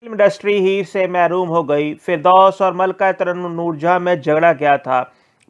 Film industry ही से महरूम हो गई। फिरदौस और मलका तरन्नुम नूरजहां में झगड़ा क्या था?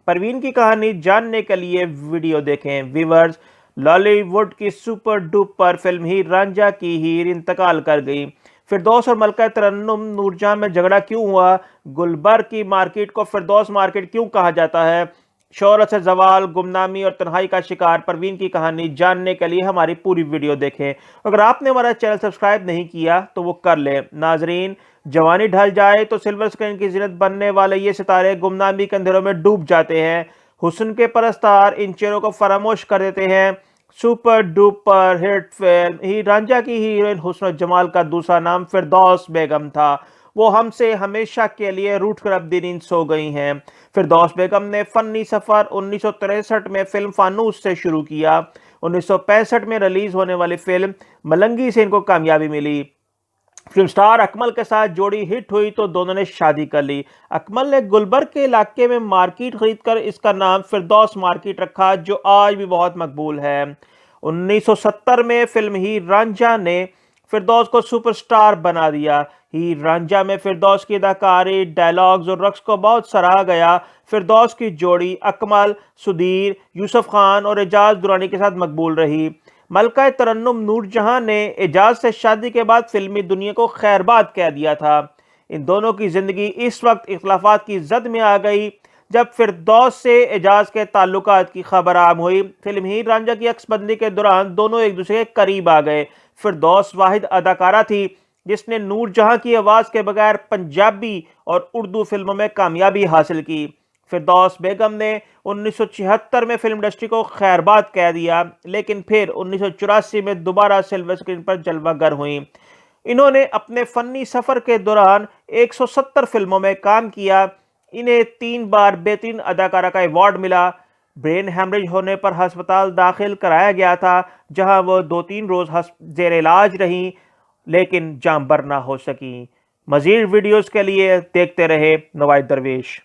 परवीन की कहानी जानने के लिए वीडियो देखें। व्यूअर्स, लॉलीवुड की सुपर डुपर फिल्म हीर रांझा की हीर इंतकाल कर गई। फिरदौस और मलका तरन्नुम नूरजहां में झगड़ा क्यों हुआ? गुलबर्ग की मार्केट को फिरदौस मार्केट क्यों कहा जाता है? शोहरत से जवाल, गुमनामी और तन्हाई का शिकार परवीन की कहानी जानने के लिए हमारी पूरी वीडियो देखें। अगर आपने हमारा चैनल सब्सक्राइब नहीं किया तो वो कर ले। नाजरीन, जवानी ढल जाए तो सिल्वर स्क्रीन की जीनत बनने वाले ये सितारे गुमनामी के अंधेरों में डूब जाते हैं। हुस्न के परस्तार इन चेहरों को फरामोश कर देते हैं। सुपर डुपर हिट फिल्म ही रांझा की हीरोइन हुस्न जमाल का दूसरा नाम फिरदौस बेगम था। वो हमसे हमेशा के लिए रूठ कर अब नींद सो गई हैं। फिरदौस बेगम ने फनी सफर 1963 में फिल्म फानूस से शुरू किया। 1965 में रिलीज होने वाली फिल्म मलंगी से इनको कामयाबी मिली। फिल्म स्टार अकमल के साथ जोड़ी हिट हुई तो दोनों ने शादी कर ली। अकमल ने गुलबर्ग के इलाके में मार्केट खरीदकर इसका नाम फिरदौस मार्केट रखा, जो आज भी बहुत मकबूल है। 1970 में फिल्म हीर रांझा ने फिरदौस को सुपरस्टार बना दिया। हीर रांझा में फिरदौस की अदाकारी, डायलॉग्स और रक्स को बहुत सराहा गया। फिरदौस की जोड़ी अकमल, सुधीर, यूसुफ खान और एजाज दुरानी के साथ मकबूल रही। मलका तरन्नुम नूरजहां ने एजाज से शादी के बाद फिल्मी दुनिया को खैरबाद कह दिया था। इन दोनों की जिंदगी इस वक्त इख्लाफात की जद में आ गई जब फिरदौस से एजाज के ताल्लुकात की खबर आम हुई। फिल्म हीर रांझा की अक्सबंदी के दौरान दोनों एक दूसरे के करीब आ गए। फिरदौस वाहिद अदाकारा थी जिसने नूरजहां की आवाज के बगैर पंजाबी और उर्दू फिल्मों में कामयाबी हासिल की। फिरदौस बेगम ने 1976 में फिल्म इंडस्ट्री को खैरबाद कह दिया, लेकिन फिर 1984 में दोबारा सिल्वर स्क्रीन पर जलवागर हुई। इन्होंने अपने फनी सफर के दौरान 170 फिल्मों में काम किया। इन्हें 3 बार बेहतरीन अदाकारा का अवार्ड मिला। ब्रेन हैमरेज होने पर अस्पताल दाखिल कराया गया था, जहां वो 2-3 रोज जेर इलाज रहीं, लेकिन जान बर ना हो सकी। मजीद वीडियोस के लिए देखते रहे नवाइद दरवेश।